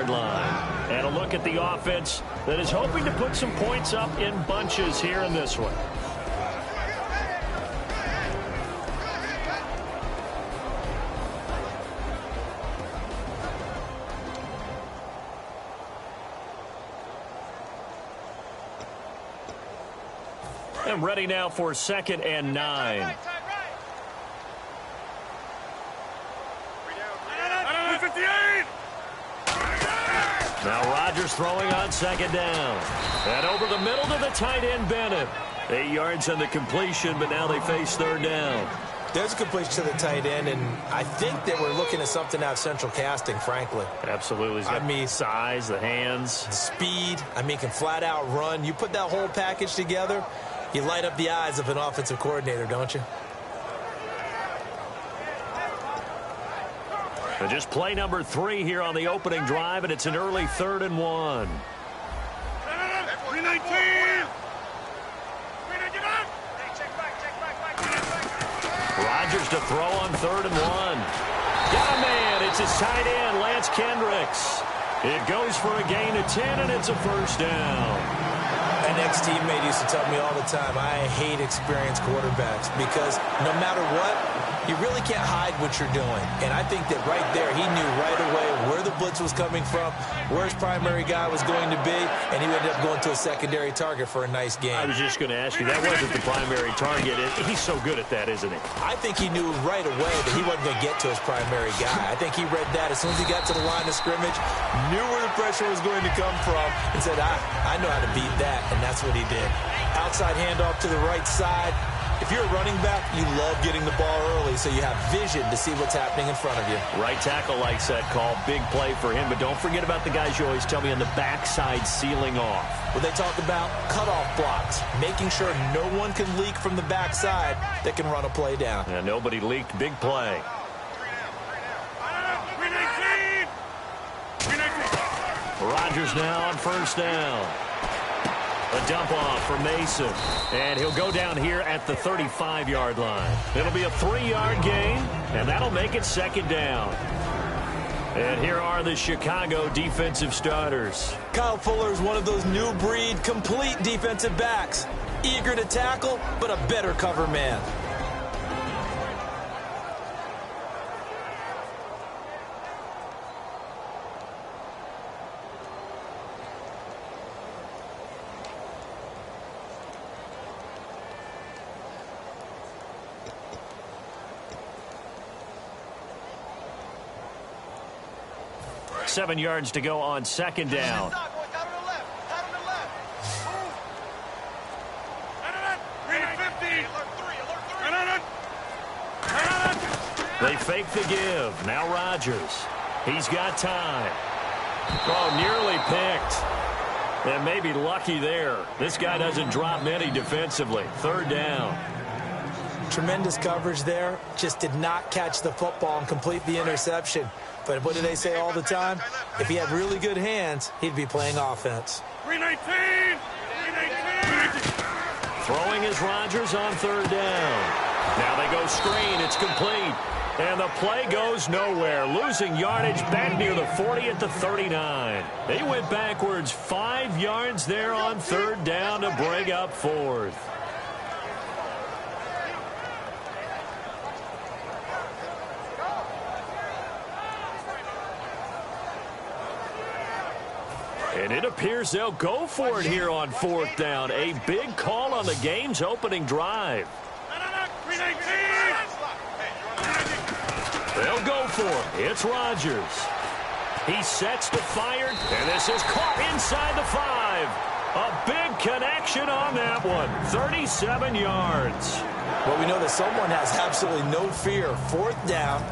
line. And a look at the offense that is hoping to put some points up in bunches here in this one. And ready now for 2nd and 9. Now Rodgers throwing on 2nd down. And over the middle to the tight end, Bennett. 8 yards on the completion, but now they face 3rd down. There's a completion to the tight end, and I think that we're looking at something out of central casting, frankly. Absolutely. I mean, size, the hands. The speed. I mean, can flat out run. You put that whole package together, you light up the eyes of an offensive coordinator, don't you? And just play number 3 here on the opening drive, and it's an early 3rd and 1. Rodgers to throw on 3rd and 1. Got a man. It's his tight end, Lance Kendricks. It goes for a gain of 10, and it's a 1st down. An ex-teammate used to tell me all the time, I hate experienced quarterbacks because no matter what, you really can't hide what you're doing. And I think that right there, he knew right away where the blitz was coming from, where his primary guy was going to be, and he ended up going to a secondary target for a nice game. I was just going to ask you, that wasn't the primary target. He's so good at that, isn't he? I think he knew right away that he wasn't going to get to his primary guy. I think he read that as soon as he got to the line of scrimmage, knew where the pressure was going to come from, and said, I know how to beat that, and that's what he did. Outside handoff to the right side. If you're a running back, you love getting the ball early so you have vision to see what's happening in front of you. Right tackle likes that call. Big play for him. But don't forget about the guys you always tell me on the backside sealing off. Well, they talk about cutoff blocks, making sure no one can leak from the backside that can run a play down. Yeah, nobody leaked. Big play. Rodgers now on 1st down. A dump off for Mason. And he'll go down here at the 35-yard line. It'll be a 3-yard gain, and that'll make it 2nd down. And here are the Chicago defensive starters. Kyle Fuller is one of those new breed complete defensive backs. Eager to tackle, but a better cover man. Seven yards to go on 2nd down. They fake the give. Now Rodgers. He's got time. Oh, nearly picked. And maybe lucky there. This guy doesn't drop many defensively. 3rd down. Tremendous coverage there. Just did not catch the football and complete the interception. But what do they say all the time? If he had really good hands, he'd be playing offense. 319! Throwing is Rodgers on 3rd down. Now they go screen. It's complete. And the play goes nowhere. Losing yardage back near the 40 at the 39. They went backwards 5 yards there on 3rd down to bring up 4th. And it appears they'll go for it here on 4th down. A big call on the game's opening drive. They'll go for it. It's Rodgers. He sets to fire, and this is caught inside the 5. A big connection on that one. 37 yards. Well, we know that someone has absolutely no fear. 4th down,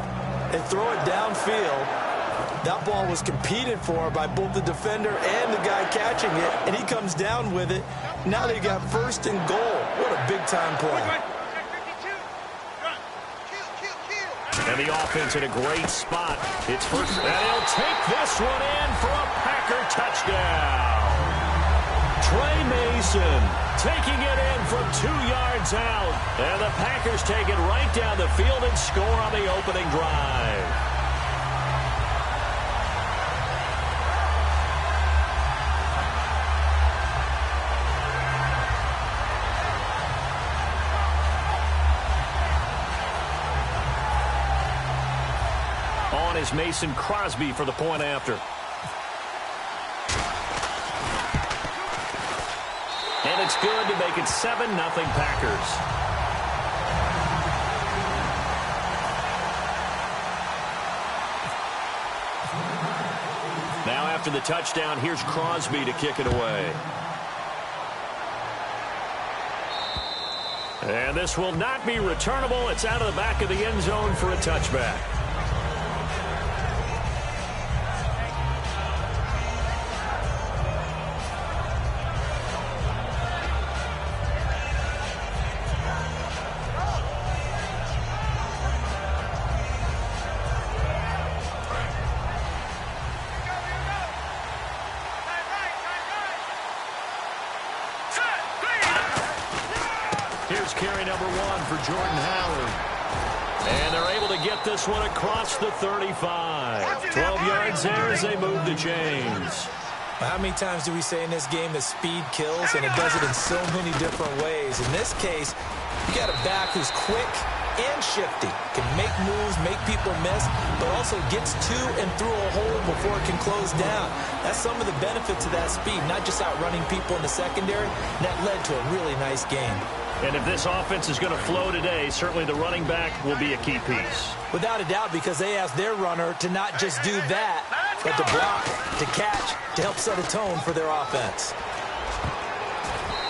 and throw it downfield. That ball was competed for by both the defender and the guy catching it, and he comes down with it. Now they got 1st and goal. What a big-time play. And the offense in a great spot. It's first, and he'll take this one in for a Packer touchdown. Trey Mason taking it in from 2 yards out. And the Packers take it right down the field and score on the opening drive. on is Mason Crosby for the point after. And it's good to make it 7-0 Packers. Now after the touchdown, here's Crosby to kick it away. And this will not be returnable. It's out of the back of the end zone for a touchback. Here's carry number 1 for Jordan Howard. And they're able to get this one across the 35. 12 yards there as they move the chains. How many times do we say in this game that speed kills, and it does it in so many different ways? In this case, you got a back who's quick and shifty, can make moves, make people miss, but also gets to and through a hole before it can close down. That's some of the benefits of that speed, not just outrunning people in the secondary. And that led to a really nice game. And if this offense is going to flow today, certainly the running back will be a key piece. Without a doubt, because they asked their runner to not just do that, but to block, to catch, to help set a tone for their offense.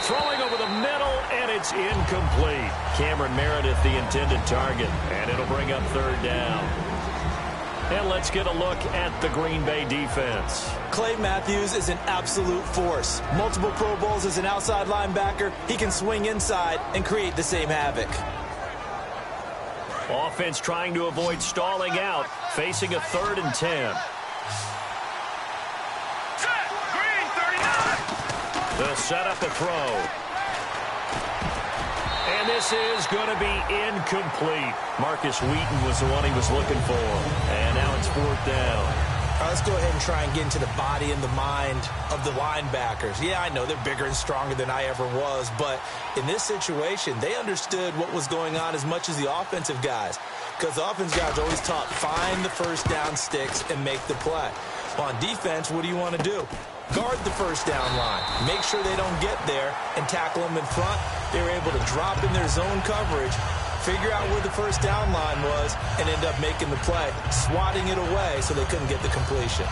Throwing over the middle, and it's incomplete. Cameron Meredith, the intended target, and it'll bring up third down. And let's get a look at the Green Bay defense. Clay Matthews is an absolute force. Multiple Pro Bowls as an outside linebacker. He can swing inside and create the same havoc. Offense trying to avoid stalling out, facing a 3rd and 10. They'll set up a throw. And this is going to be incomplete. Marcus Wheaton was the one he was looking for. And now it's 4th down. All right, let's go ahead and try and get into the body and the mind of the linebackers. Yeah, I know they're bigger and stronger than I ever was, but in this situation, they understood what was going on as much as the offensive guys, because the offensive guys are always taught, find the first down sticks and make the play. On defense, what do you want to do? Guard the first down line. Make sure they don't get there and tackle them in front. They were able to drop in their zone coverage, figure out where the first down line was, and end up making the play, swatting it away so they couldn't get the completion.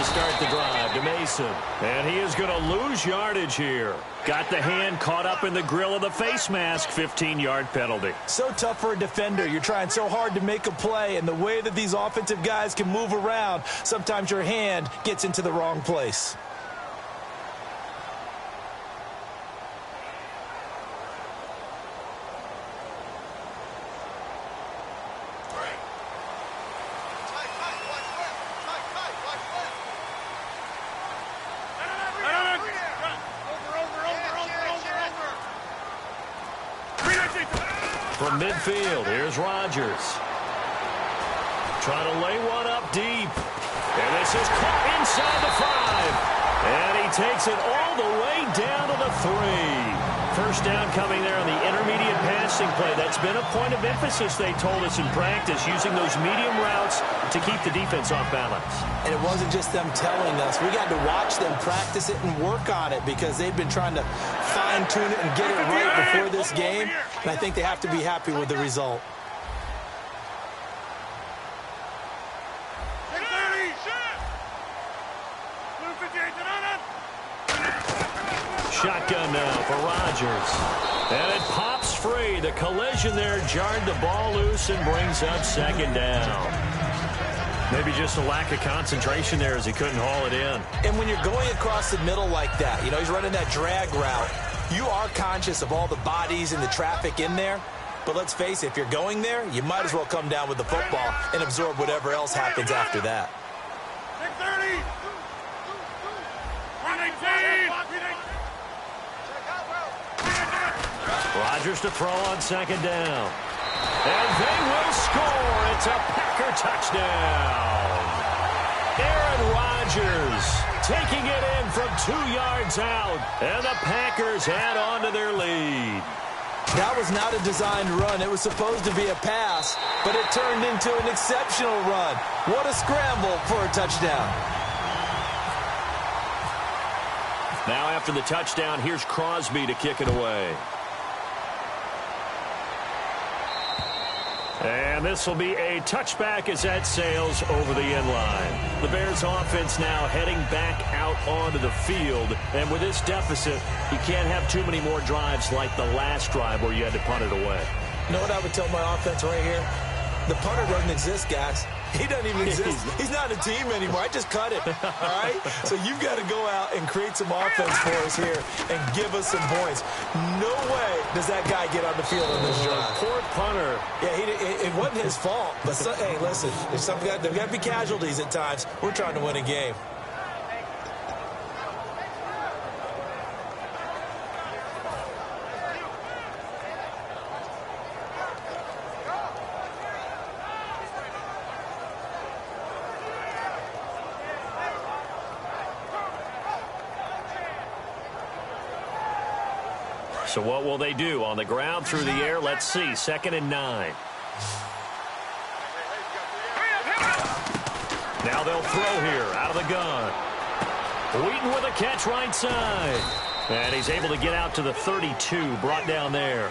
Start the drive to Mason. And he is going to lose yardage here. Got the hand caught up in the grill of the face mask. 15-yard penalty. So tough for a defender. You're trying so hard to make a play, and the way that these offensive guys can move around, sometimes your hand gets into the wrong place. From midfield, here's Rodgers. Trying to lay one up deep. And this is caught inside the 5. And he takes it all the way down to the 3. First down coming there on the intermediate passing play. That's been a point of emphasis, they told us in practice, using those medium routes to keep the defense off balance. And it wasn't just them telling us. We got to watch them practice it and work on it, because they've been trying to fine-tune it and get it right before this game. And I think they have to be happy with the result. Shotgun now for Rodgers. And it pops free. The collision there jarred the ball loose and brings up 2nd down. Maybe just a lack of concentration there as he couldn't haul it in. And when you're going across the middle like that, you know, he's running that drag route, you are conscious of all the bodies and the traffic in there. But let's face it, if you're going there, you might as well come down with the football and absorb whatever else happens after that. 630. 118. Rodgers to throw on 2nd down. And they will score. It's a Packer touchdown. Aaron Rodgers taking it in from 2 yards out. And the Packers add on to their lead. That was not a designed run. It was supposed to be a pass, but it turned into an exceptional run. What a scramble for a touchdown. Now after the touchdown, here's Crosby to kick it away. And this will be a touchback as that sails over the end line. The Bears offense now heading back out onto the field. And with this deficit, you can't have too many more drives like the last drive where you had to punt it away. You know what I would tell my offense right here? The punter doesn't exist, guys. He doesn't even exist. He's not a team anymore. I just cut it, all right? So you've got to go out and create some offense for us here and give us some points. No way does that guy get on the field on this drive. Poor punter. Yeah, it wasn't his fault. But, hey, listen, there's got to be casualties at times. We're trying to win a game. So what will they do? On the ground, through the air, let's see. 2nd and 9. Now they'll throw here out of the gun. Wheaton with a catch right side. And he's able to get out to the 32, brought down there.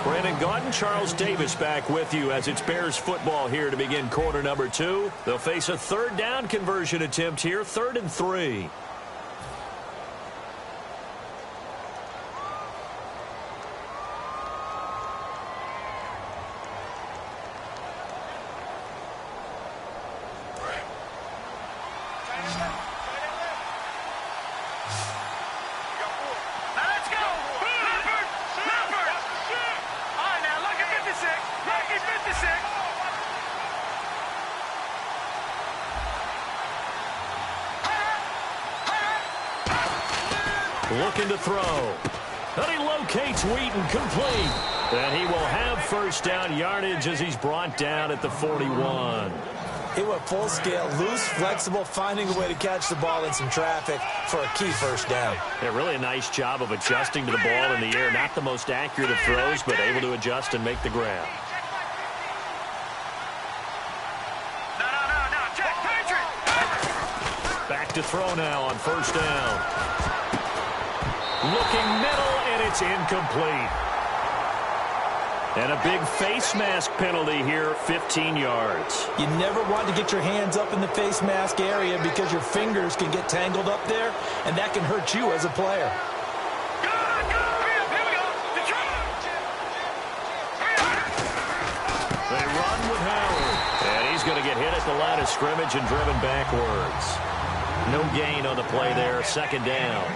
Brandon Gaudin, Charles Davis back with you as it's Bears football here to begin quarter number 2. They'll face a 3rd down conversion attempt here, 3rd and 3. Looking to throw. And he locates Wheaton, complete. And he will have 1st down yardage as he's brought down at the 41. It went full scale, loose, flexible, finding a way to catch the ball in some traffic for a key 1st down. Yeah, really a nice job of adjusting to the ball in the air. Not the most accurate of throws, but able to adjust and make the grab. Back to throw now on 1st down. Looking middle, and it's incomplete. And a big face mask penalty here, 15 yards. You never want to get your hands up in the face mask area because your fingers can get tangled up there, and that can hurt you as a player. They run with Howard. And he's going to get hit at the line of scrimmage and driven backwards. No gain on the play there, 2nd down.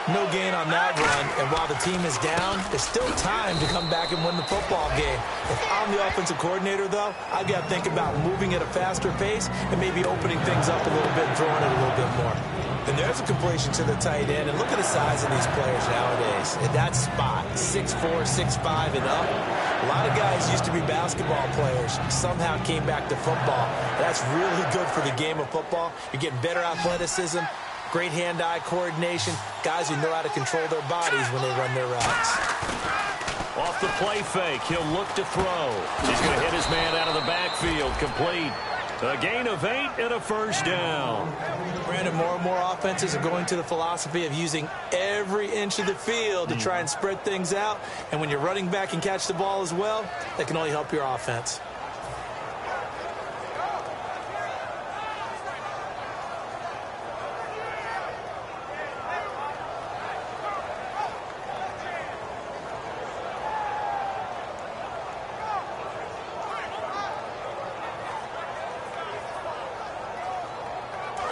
No gain on that run, and while the team is down, there's still time to come back and win the football game. If I'm the offensive coordinator, though, I've got to think about moving at a faster pace and maybe opening things up a little bit and throwing it a little bit more. And there's a completion to the tight end, and look at the size of these players nowadays. At that spot, 6'4", 6'5", and up. A lot of guys used to be basketball players, somehow came back to football. That's really good for the game of football. You're getting better athleticism, great hand-eye coordination, guys who know how to control their bodies when they run their routes. Off the play fake, he'll look to throw. He's going to hit his man out of the backfield, complete. A gain of 8 and a 1st down. Brandon, more and more offenses are going to the philosophy of using every inch of the field to try and spread things out. And when you're running back and catch the ball as well, that can only help your offense.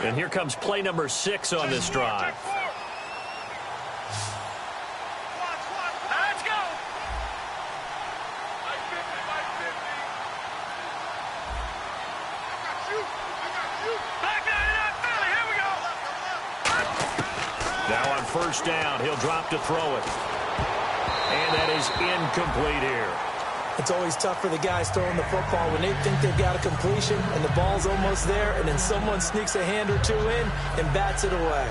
And here comes play number 6 on this drive. Let's go. Now on 1st down, he'll drop to throw it. And that is incomplete here. It's always tough for the guys throwing the football when they think they've got a completion and the ball's almost there, and then someone sneaks a hand or two in and bats it away.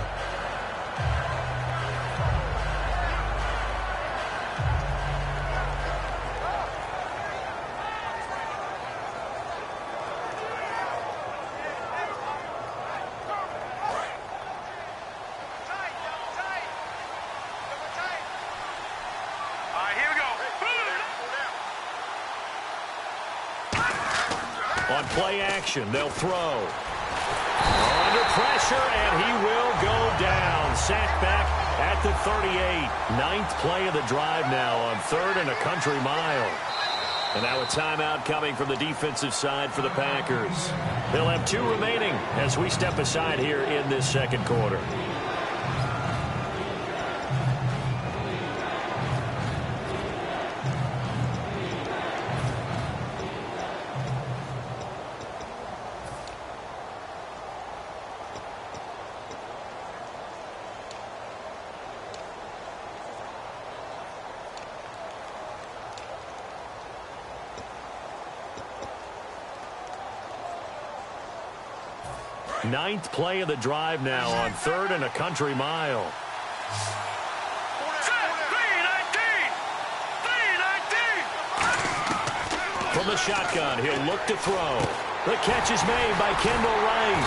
On play action, they'll throw. Under pressure, and he will go down. Sacked back at the 38. Ninth play of the drive now on 3rd and a country mile. And now a timeout coming from the defensive side for the Packers. They'll have 2 remaining as we step aside here in this second quarter. Ninth play of the drive now on 3rd and a country mile. From the shotgun, he'll look to throw. The catch is made by Kendall Wright.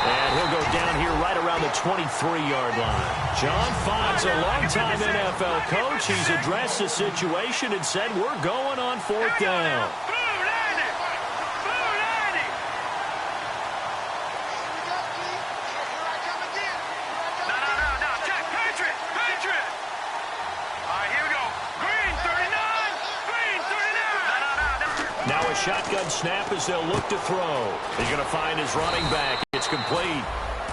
And he'll go down here right around the 23-yard line. John Fox, a longtime NFL coach, he's addressed the situation and said, we're going on 4th down. Shotgun snap as they'll look to throw. He's going to find his running back. It's complete.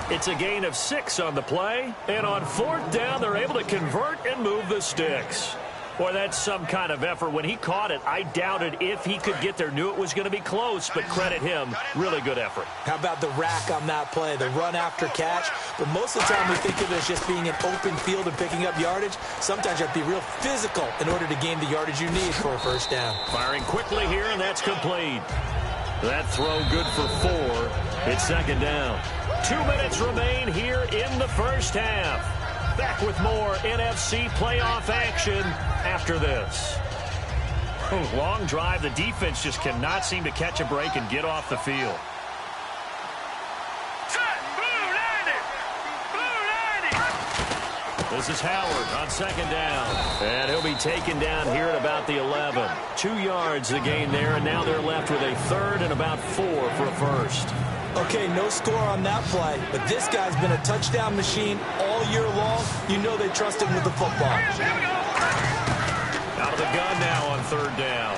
It's a gain of 6 on the play. And on 4th down, they're able to convert and move the sticks. Boy, that's some kind of effort. When he caught it, I doubted if he could get there. Knew it was going to be close, but credit him. Really good effort. How about the rack on that play, the run after catch? But most of the time we think of it as just being an open field and picking up yardage. Sometimes you have to be real physical in order to gain the yardage you need for a 1st down. Firing quickly here, and that's complete. That throw good for 4. It's 2nd down. 2 minutes remain here in the 1st half. Back with more NFC playoff action after this. Long drive. The defense just cannot seem to catch a break and get off the field. This is Howard on 2nd down. And he'll be taken down here at about the 11. 2 yards the gain there, and now they're left with a 3rd and about 4 for a 1st. Okay, no score on that play, but this guy's been a touchdown machine all year long. You know they trust him with the football. Out of the gun now on 3rd down.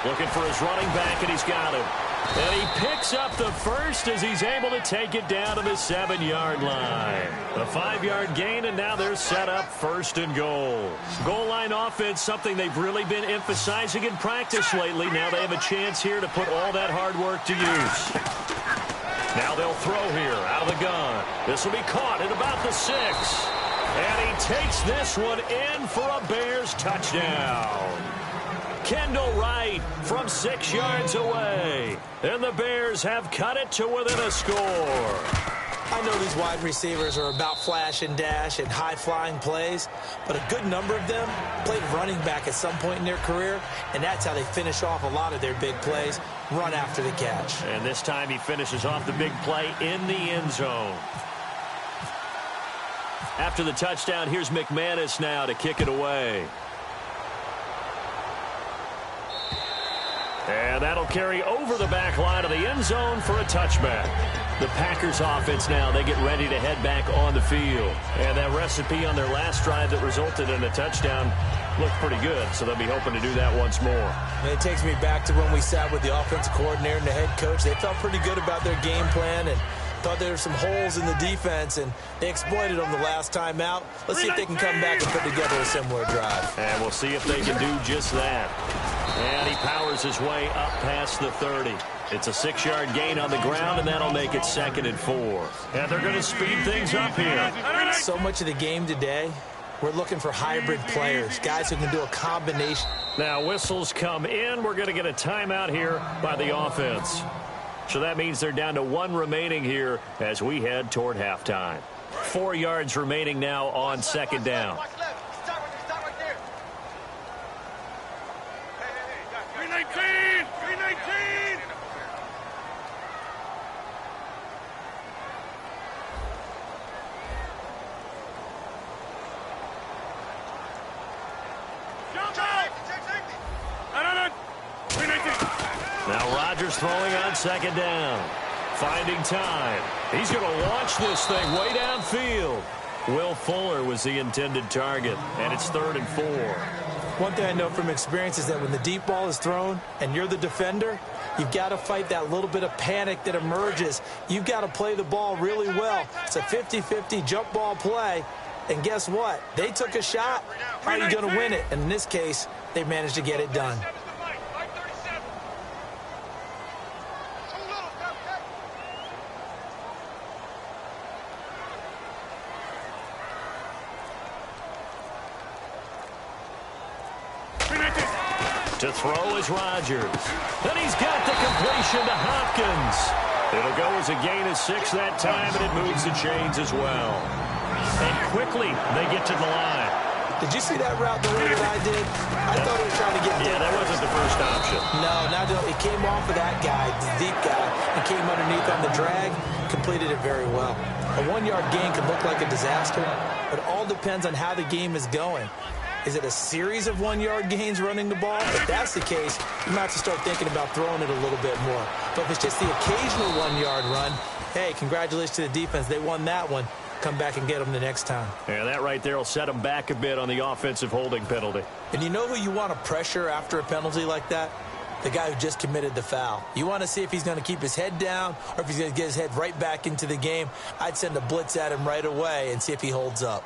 Looking for his running back, and he's got him. And he picks up the 1st as he's able to take it down to the 7-yard line. A 5-yard gain, and now they're set up 1st and goal. Goal line offense, something they've really been emphasizing in practice lately. Now they have a chance here to put all that hard work to use. Now they'll throw here out of the gun. This will be caught at about the 6. And he takes this one in for a Bears touchdown. Kendall Wright from 6 yards away. And the Bears have cut it to within a score. I know these wide receivers are about flash and dash and high-flying plays, but a good number of them played running back at some point in their career, and that's how they finish off a lot of their big plays, run after the catch. And this time he finishes off the big play in the end zone. After the touchdown, here's McManus now to kick it away. And that'll carry over the back line of the end zone for a touchback. The Packers offense now, they get ready to head back on the field. And that recipe on their last drive that resulted in a touchdown looked pretty good, so they'll be hoping to do that once more. And it takes me back to when we sat with the offensive coordinator and the head coach. They felt pretty good about their game plan and thought there were some holes in the defense, and they exploited them the last time out. Let's see if they can come back and put together a similar drive. And we'll see if they can do just that. And he powers his way up past the 30. It's a 6-yard gain on the ground, and that'll make it 2nd and 4. And they're going to speed things up here. So much of the game today We're looking for hybrid players, guys who can do a combination. Now whistles come in. We're going to get a timeout here by the offense. So that means they're down to 1 remaining here as we head toward halftime. 4 yards remaining now on second down. Watch left. Start right there. 319! 319! Jump out! 319! Now Rodgers throwing on second down. Finding time. He's going to launch this thing way downfield. Will Fuller was the intended target, and it's 3rd and 4. One thing I know from experience is that when the deep ball is thrown and you're the defender, you've got to fight that little bit of panic that emerges. You've got to play the ball really well. It's a 50-50 jump ball play. And guess what? They took a shot. How are you going to win it? And in this case, they managed to get it done. To throw is Rodgers. And he's got the completion to Hopkins. It'll go as a gain of 6 that time, and it moves the chains as well. And quickly, they get to the line. Did you see that route the way that I did? I thought he was trying to get deep. Yeah, that wasn't the first option. No, it came off of that guy, the deep guy, and came underneath on the drag, completed it very well. A 1-yard gain can look like a disaster, but it all depends on how the game is going. Is it a series of 1-yard gains running the ball? If that's the case, you might have to start thinking about throwing it a little bit more. But if it's just the occasional 1-yard run, hey, congratulations to the defense. They won that one. Come back and get them the next time. Yeah, that right there will set them back a bit on the offensive holding penalty. And you know who you want to pressure after a penalty like that? The guy who just committed the foul. You want to see if he's going to keep his head down or if he's going to get his head right back into the game. I'd send a blitz at him right away and see if he holds up.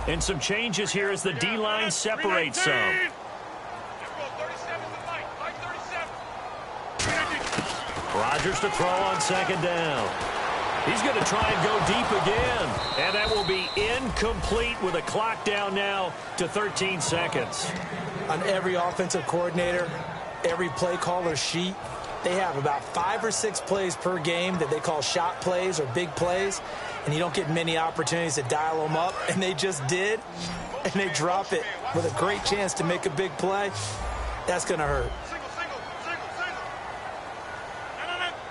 And some changes here as the D-line separates some. Rodgers to throw on second down. He's going to try and go deep again. And that will be incomplete with a clock down now to 13 seconds. On every offensive coordinator, every play caller sheet, they have about 5 or 6 plays per game that they call shot plays or big plays. And you don't get many opportunities to dial them up, and they just did, and they drop it with a great chance to make a big play. That's going to hurt. Single.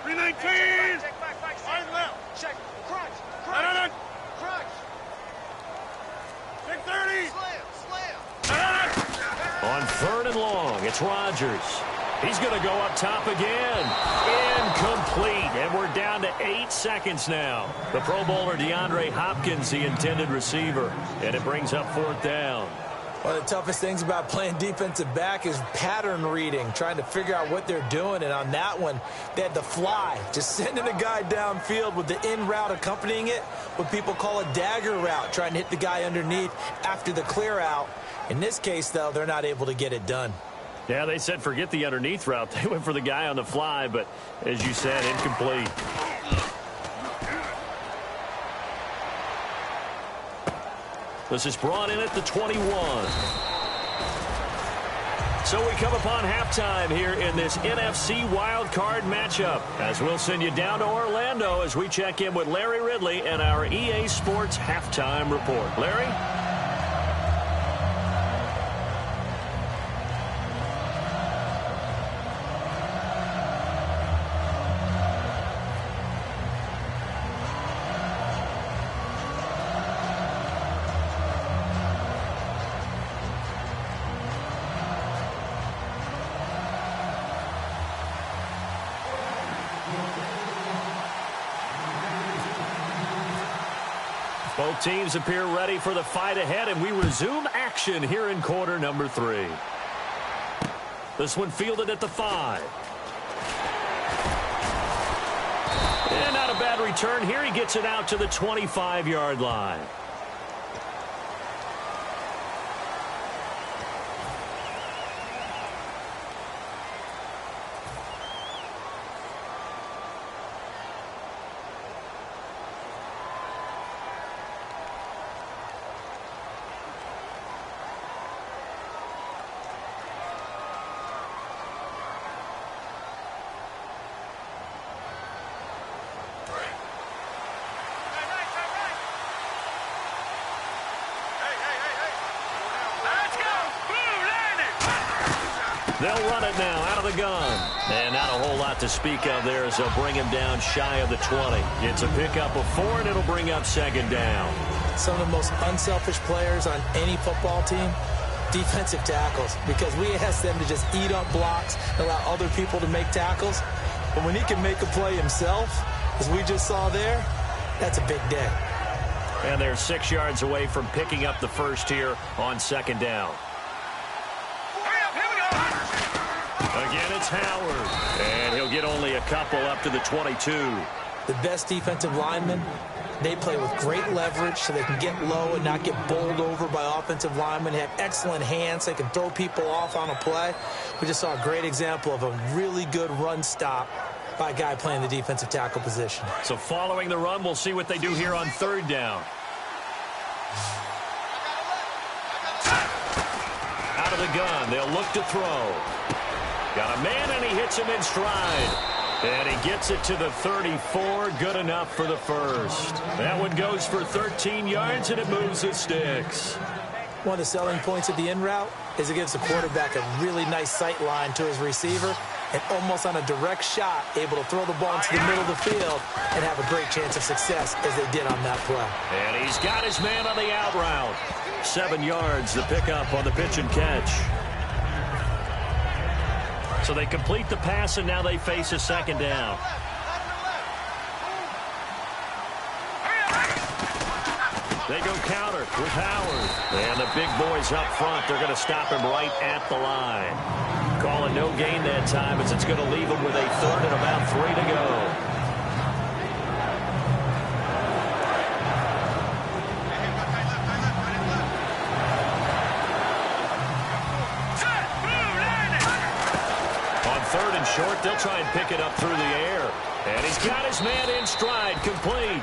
319! Find left. Check. Crunch. 630! On 3rd and long, it's Rodgers. He's going to go up top again. Incomplete. And we're down to 8 seconds now. The Pro Bowler DeAndre Hopkins, the intended receiver. And it brings up 4th down. One of the toughest things about playing defensive back is pattern reading, trying to figure out what they're doing. And on that one, they had the fly, just sending a guy downfield with the in route accompanying it, what people call a dagger route, trying to hit the guy underneath after the clear out. In this case, though, they're not able to get it done. Yeah, they said forget the underneath route. They went for the guy on the fly, but as you said, incomplete. This is brought in at the 21. So we come upon halftime here in this NFC wildcard matchup as we'll send you down to Orlando as we check in with Larry Ridley and our EA Sports halftime report. Larry? Both teams appear ready for the fight ahead, and we resume action here in quarter number 3. This one fielded at the 5. And not a bad return here. He gets it out to the 25-yard line. They'll run it now out of the gun. And not a whole lot to speak of there as they'll bring him down shy of the 20. It's a pickup of 4, and it'll bring up second down. Some of the most unselfish players on any football team, defensive tackles, because we ask them to just eat up blocks and allow other people to make tackles. But when he can make a play himself, as we just saw there, that's a big day. And they're 6 yards away from picking up the first here on second down. Again, it's Howard. And he'll get only a couple up to the 22. The best defensive linemen, they play with great leverage so they can get low and not get bowled over by offensive linemen. They have excellent hands. They can throw people off on a play. We just saw a great example of a really good run stop by a guy playing the defensive tackle position. So following the run, we'll see what they do here on third down. Out of the gun, they'll look to throw. Got a man, and he hits him in stride. And he gets it to the 34. Good enough for the first. That one goes for 13 yards, and it moves the sticks. One of the selling points of the in route is it gives the quarterback a really nice sight line to his receiver, and almost on a direct shot, able to throw the ball into the middle of the field and have a great chance of success as they did on that play. And he's got his man on the out route. 7 yards, the pickup on the pitch and catch. So they complete the pass, and now they face a second down. They go counter with Howard. And the big boys up front, they're going to stop him right at the line. Calling no gain that time as it's going to leave him with a third and about 3 to go. Third and short, they'll try and pick it up through the air. And he's got his man in stride, complete.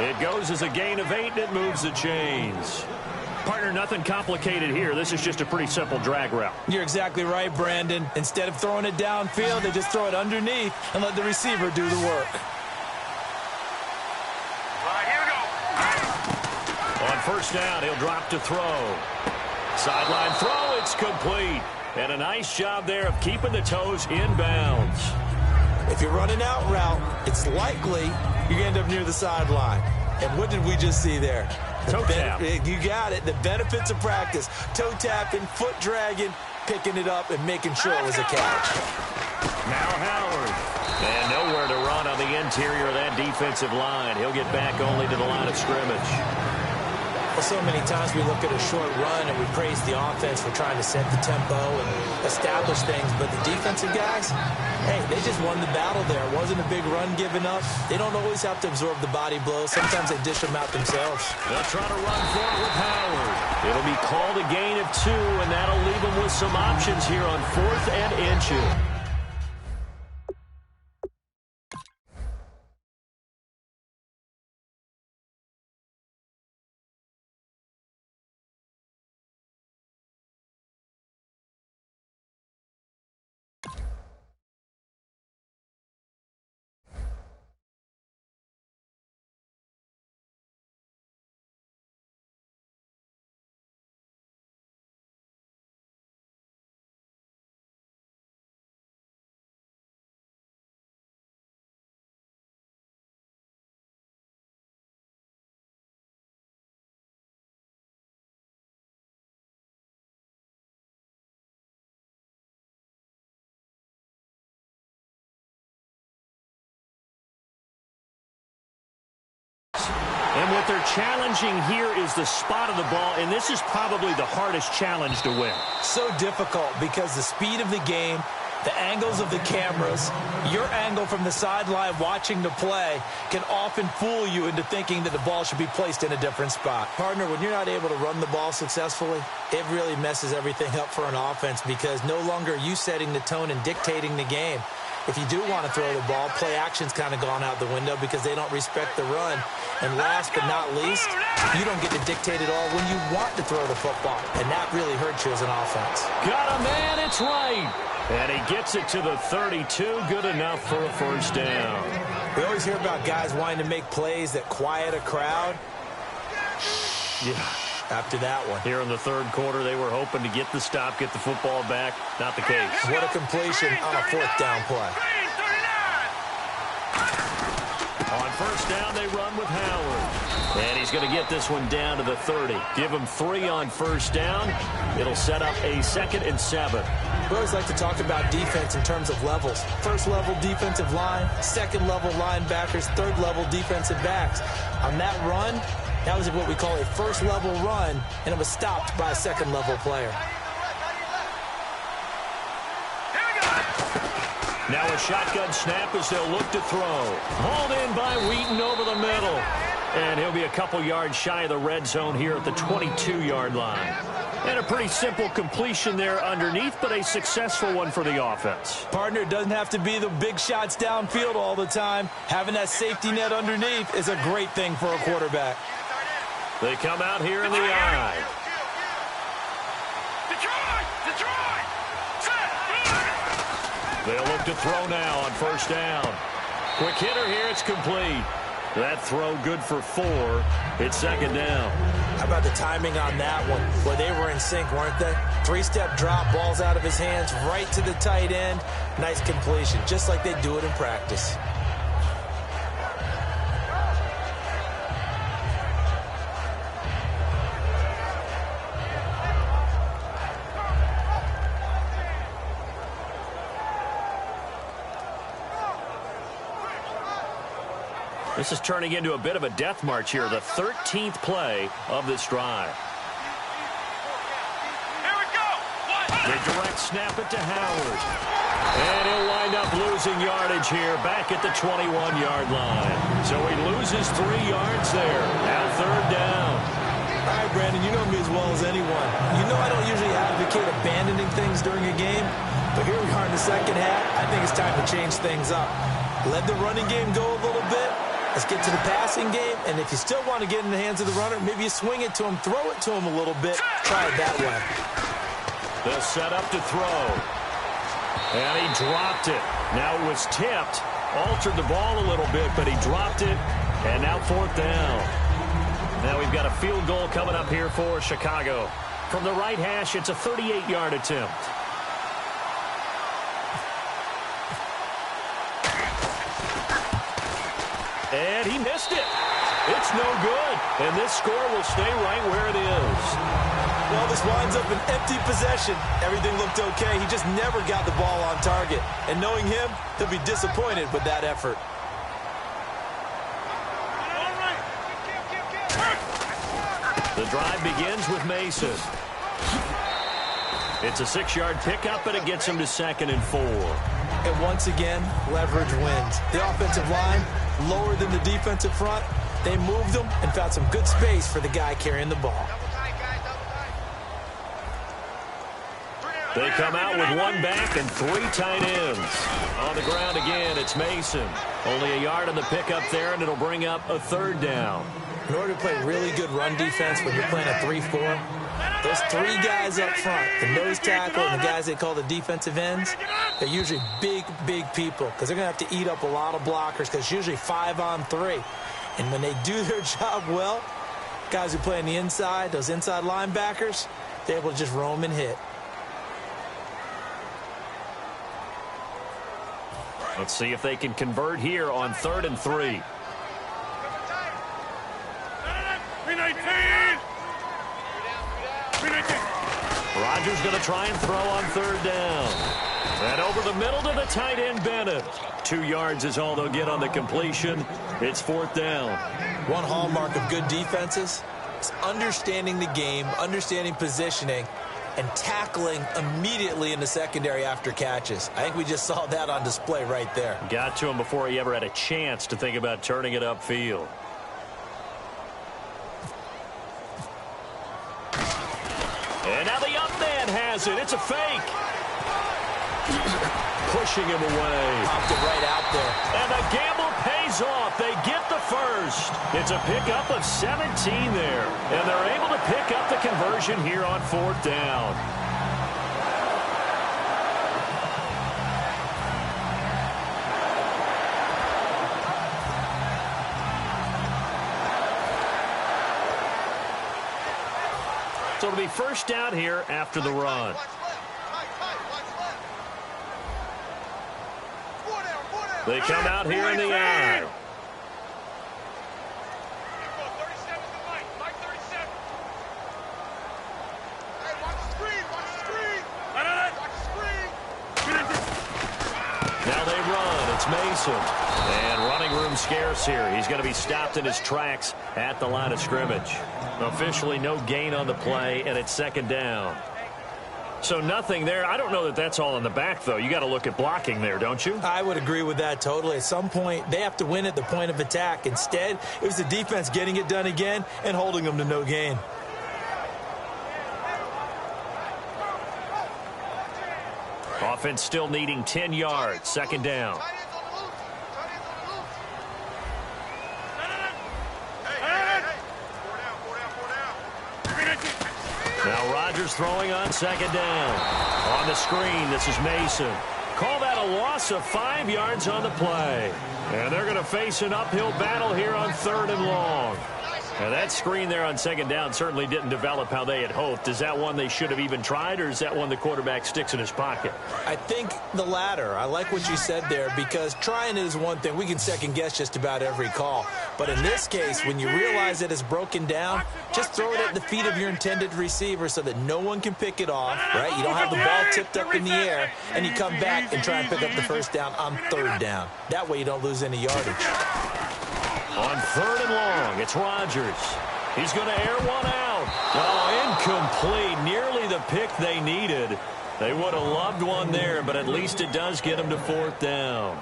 It goes as a gain of 8, and it moves the chains. Partner, nothing complicated here. This is just a pretty simple drag route. You're exactly right, Brandon. Instead of throwing it downfield, they just throw it underneath and let the receiver do the work. Right, here we go. On first down, he'll drop to throw. Sideline throw, it's complete. And a nice job there of keeping the toes in bounds. If you're running out route, it's likely you're going to end up near the sideline. And what did we just see there? Toe tap. You got it. The benefits of practice. Toe tapping, foot dragging, picking it up, and making sure it was a catch. Now Howard. And nowhere to run on the interior of that defensive line. He'll get back only to the line of scrimmage. Well, so many times we look at a short run and we praise the offense for trying to set the tempo and establish things, but the defensive guys, hey, they just won the battle there. It wasn't a big run given up. They don't always have to absorb the body blows. Sometimes they dish them out themselves. They'll try to run for it with Howard. It'll be called a gain of 2, and that'll leave them with some options here on 4th and inches. And what they're challenging here is the spot of the ball, and this is probably the hardest challenge to win. So difficult because the speed of the game, the angles of the cameras, your angle from the sideline watching the play can often fool you into thinking that the ball should be placed in a different spot. Partner, when you're not able to run the ball successfully, it really messes everything up for an offense because no longer are you setting the tone and dictating the game. If you do want to throw the ball, play action's kind of gone out the window because they don't respect the run. And last but not least, you don't get to dictate it all when you want to throw the football. And that really hurts you as an offense. Got a man, it's right. And he gets it to the 32, good enough for a first down. We always hear about guys wanting to make plays that quiet a crowd. Yeah. after that one. Here in the third quarter, they were hoping to get the stop, get the football back. Not the case. What a completion on a fourth down play. On first down, they run with Howard. And he's going to get this one down to the 30. Give him 3 on first down. It'll set up a 2nd and 7. We always like to talk about defense in terms of levels. First level defensive line, second level linebackers, third level defensive backs. On that run, that was what we call a first level run, and it was stopped by a second level player. Now a shotgun snap as they'll look to throw. Hauled in by Wheaton over the middle. And he'll be a couple yards shy of the red zone here at the 22-yard line. And a pretty simple completion there underneath, but a successful one for the offense. Partner, it doesn't have to be the big shots downfield all the time. Having that safety net underneath is a great thing for a quarterback. They come out here in the eye. They'll look to throw now on first down. Quick hitter here, it's complete. That throw good for 4. It's 2nd down. How about the timing on that one? Where they were in sync, weren't they? 3-step drop, balls out of his hands, right to the tight end. Nice completion, just like they do it in practice. This is turning into a bit of a death march here, the 13th play of this drive. Here we go. They direct snap it to Howard. And he'll wind up losing yardage here back at the 21-yard line. So he loses 3 yards there. Now 3rd down. All right, Brandon, you know me as well as anyone. You know I don't usually advocate abandoning things during a game, but here we are in the second half. I think it's time to change things up. Let the running game go a little bit. Let's get to the passing game, and if you still want to get in the hands of the runner, maybe you swing it to him, throw it to him a little bit. Try it that way. They'll set up to throw. And he dropped it. Now it was tipped. Altered the ball a little bit, but he dropped it. And now 4th down. Now we've got a field goal coming up here for Chicago. From the right hash, it's a 38-yard attempt. And he missed it. It's no good. And this score will stay right where it is. Well, this winds up an empty possession. Everything looked okay. He just never got the ball on target. And knowing him, he'll be disappointed with that effort. The drive begins with Mason. It's a 6-yard pickup, but it gets him to 2nd and 4. And once again, leverage wins. The offensive line, lower than the defensive front. They moved them and found some good space for the guy carrying the ball. They come out with 1 back and 3 tight ends. On the ground again, it's Mason. Only a yard on the pickup there, and it'll bring up a 3rd down. In order to play really good run defense when you're playing a 3-4, those 3 guys up front, the nose tackle and the guys they call the defensive ends, they're usually big, big people because they're going to have to eat up a lot of blockers because it's usually 5 on 3. And when they do their job well, guys who play on the inside, those inside linebackers, they're able to just roam and hit. Let's see if they can convert here on 3rd and 3. 319. Rodgers going to try and throw on 3rd down. And over the middle to the tight end, Bennett. 2 yards is all they'll get on the completion. It's 4th down. One hallmark of good defenses is understanding the game, understanding positioning, and tackling immediately in the secondary after catches. I think we just saw that on display right there. Got to him before he ever had a chance to think about turning it upfield. And now the up man has it. It's a fake. Pushing him away. Popped it right out there. And the gamble pays off. They get the first. It's a pickup of 17 there. And they're able to pick up the conversion here on 4th down. So it'll be first down here after the run. They come out here in the eye. Now they run. It's Mason. And running room scarce here. He's going to be stopped in his tracks at the line of scrimmage. Officially no gain on the play, and it's second down. So nothing there. I don't know that that's all in the back, though. You got to look at blocking there, don't you? I would agree with that totally. At some point, they have to win at the point of attack. Instead, it was the defense getting it done again and holding them to no gain. Offense still needing 10 yards. Second down. Now Rodgers throwing on second down. On the screen, this is Mason. Call that a loss of 5 yards on the play. And they're going to face an uphill battle here on third and long. Now that screen there on second down certainly didn't develop how they had hoped. Is that one they should have even tried, or is that one the quarterback sticks in his pocket? I think the latter. I like what you said there, because trying it is one thing. We can second guess just about every call. But in this case, when you realize that it's broken down, just throw it at the feet of your intended receiver so that no one can pick it off, right? You don't have the ball tipped up in the air, and you come back and try and pick up the first down on third down. That way you don't lose any yardage. On third and long, it's Rodgers. He's going to air one out. Oh, incomplete. Nearly the pick they needed. They would have loved one there, but at least it does get them to fourth down.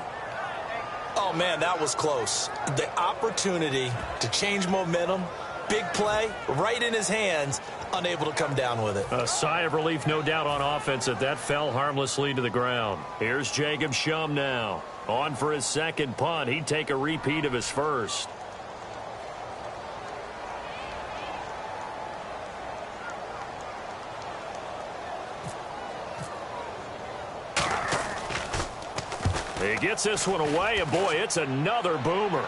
Oh, man, that was close. The opportunity to change momentum, big play, right in his hands, unable to come down with it. A sigh of relief, no doubt, on offense that fell harmlessly to the ground. Here's Jacob Shum now. On for his second punt. He'd take a repeat of his first. He gets this one away, and boy, it's another boomer.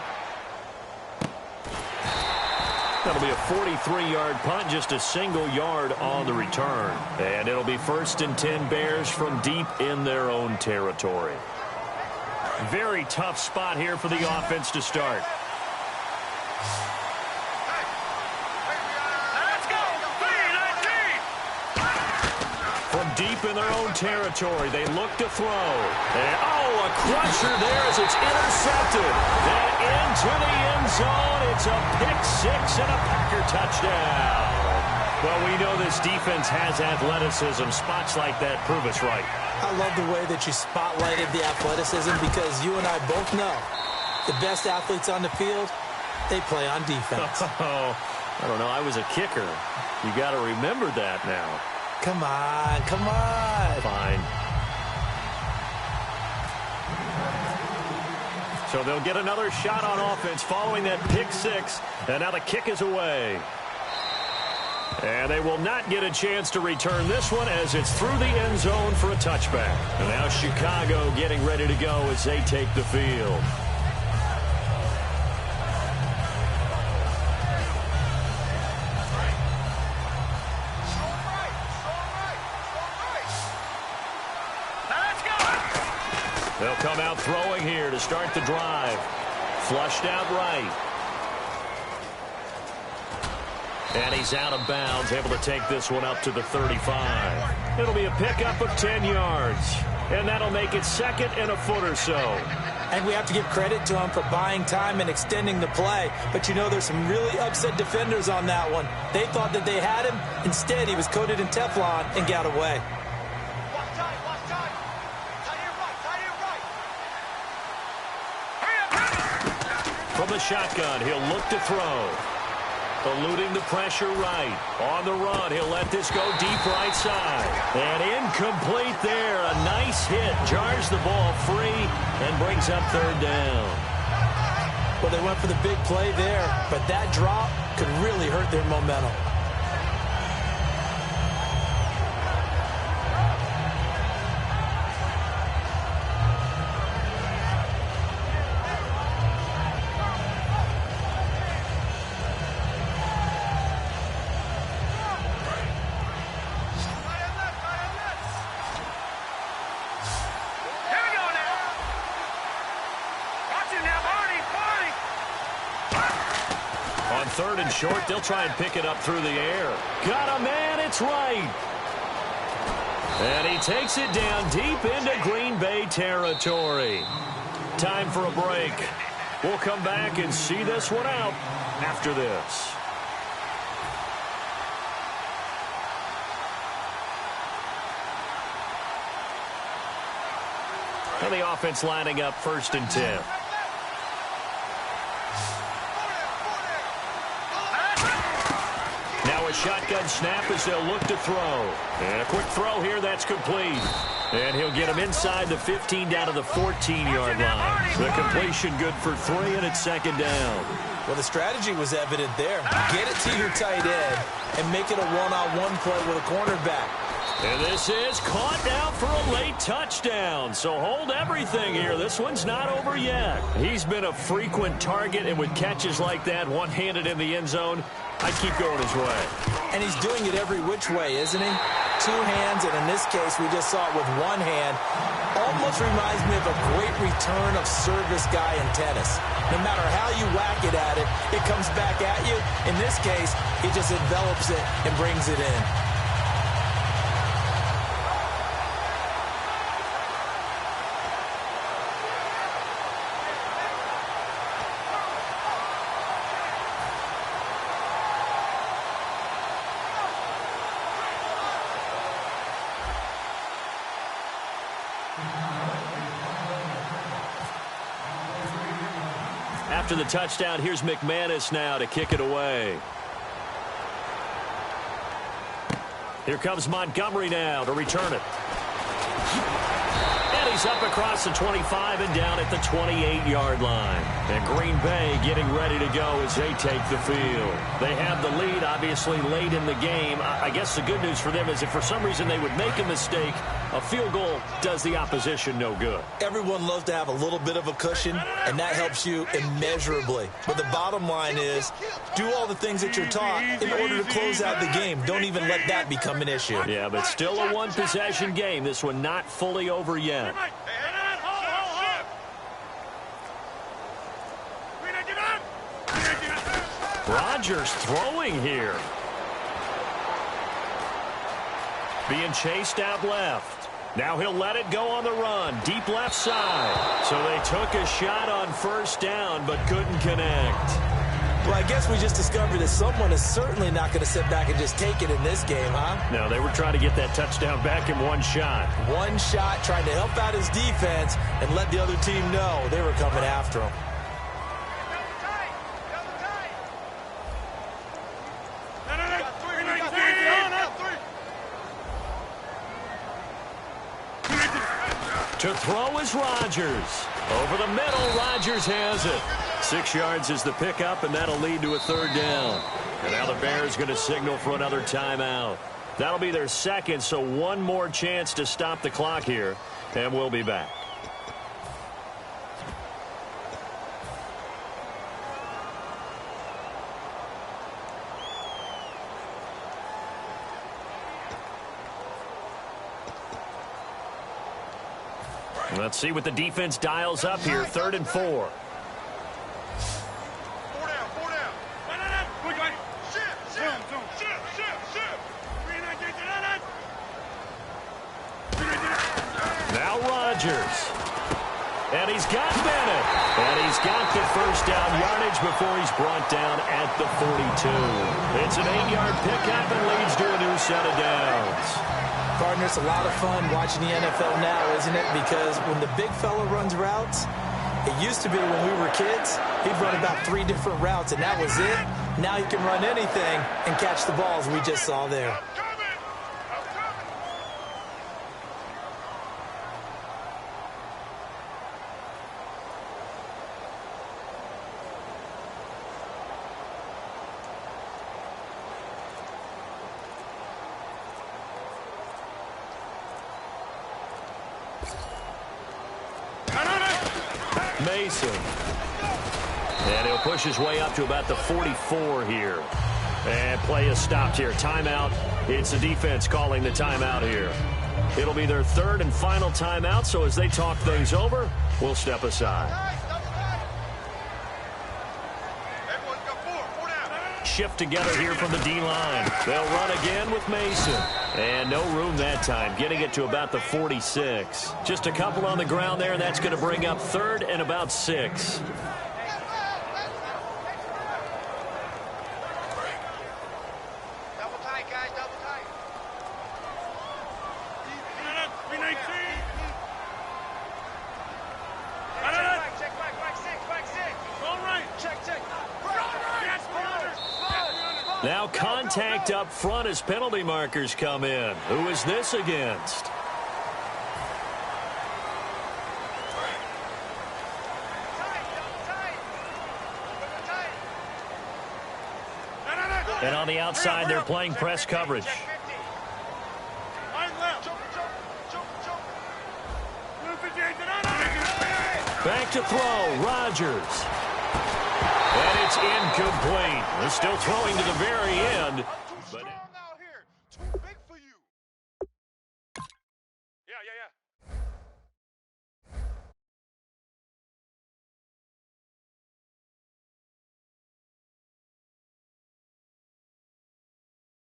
That'll be a 43-yard punt, just a single yard on the return. And it'll be first and 10 Bears from deep in their own territory. Very tough spot here for the offense to start. From deep in their own territory, they look to throw. And, oh, a crusher there as it's intercepted. Then into the end zone. It's a pick six and a Packer touchdown. Well, we know this defense has athleticism. Spots like that prove us right. I love the way that you spotlighted the athleticism, because you and I both know the best athletes on the field, they play on defense. Oh, I don't know. I was a kicker. You got to remember that now. Come on, come on. Fine. So they'll get another shot on offense following that pick six, and now the kick is away. And they will not get a chance to return this one as it's through the end zone for a touchback. And now Chicago getting ready to go as they take the field. They'll come out throwing here to start the drive. Flushed out right. And he's out of bounds, able to take this one up to the 35. It'll be a pickup of 10 yards. And that'll make it second and a foot or so. And we have to give credit to him for buying time and extending the play. But you know, there's some really upset defenders on that one. They thought that they had him. Instead, he was coated in Teflon and got away. From the shotgun, he'll look to throw. Eluding the pressure right. On the run, he'll let this go deep right side. And incomplete there. A nice hit. Jars the ball free and brings up third down. Well, they went for the big play there, but that drop could really hurt their momentum. third and short. They'll try and pick it up through the air. Got a man. It's right. And he takes it down deep into Green Bay territory. Time for a break. We'll come back and see this one out after this. And the offense lining up 1st and 10. Now a shotgun snap as they'll look to throw. And a quick throw here, that's complete. And he'll get him inside the 15 down to the 14-yard line. The completion good for 3, and it's 2nd down. Well, the strategy was evident there. Get it to your tight end and make it a one-on-one play with a cornerback. And this is caught down for a late touchdown. So hold everything here. This one's not over yet. He's been a frequent target, and with catches like that, one-handed in the end zone, I'd keep going his way. And he's doing it every which way, isn't he? 2 hands, and in this case, we just saw it with 1 hand. Almost reminds me of a great return of service guy in tennis. No matter how you whack it at it, it comes back at you. In this case, he just envelops it and brings it in. After the touchdown, here's McManus now to kick it away. Here comes Montgomery now to return it. And he's up across the 25 and down at the 28-yard line. And Green Bay getting ready to go as they take the field. They have the lead, obviously, late in the game. I guess the good news for them is if for some reason they would make a mistake, a field goal does the opposition no good. Everyone loves to have a little bit of a cushion, and that helps you immeasurably. But the bottom line is, do all the things that you're taught in order to close out the game. Don't even let that become an issue. Yeah, but still a one-possession game. This one not fully over yet. Rodgers throwing here. Being chased out left. Now he'll let it go on the run. Deep left side. So they took a shot on 1st down, but couldn't connect. Well, I guess we just discovered that someone is certainly not going to sit back and just take it in this game, huh? No, they were trying to get that touchdown back in 1 shot. 1 shot, trying to help out his defense and let the other team know they were coming after him. To throw is Rodgers. Over the middle, Rodgers has it. 6 yards is the pickup, and that'll lead to a 3rd down. And now the Bears going to signal for another timeout. That'll be their 2nd, so 1 more chance to stop the clock here, and we'll be back. Let's see what the defense dials up here. 3rd and 4. 4 down, 4 down. Now Rodgers. And he's got Bennett. And he's got the 1st down yardage before he's brought down at the 42. It's an 8-yard pickup and leads to a new set of downs. Partner, it's a lot of fun watching the NFL now, isn't it? Because when the big fella runs routes, it used to be when we were kids, he'd run about 3 different routes, and that was it. Now he can run anything and catch the balls we just saw there. Mason. And he'll push his way up to about the 44 here. And play is stopped here. Timeout. It's the defense calling the timeout here. It'll be their 3rd and final timeout, so as they talk things over, we'll step aside. Everyone's got 4 down. shift together here from the D-line. They'll run again with Mason. And no room that time, getting it to about the 46. Just a couple on the ground there, and that's going to bring up 3rd and about 6. Double tight, guys, double tight. Check back, 6. All right. Check. Now contact up front as penalty markers come in. Who is this against? And on the outside, they're playing press coverage. Back to throw, Rodgers. And it's incomplete. They're still throwing to the very end.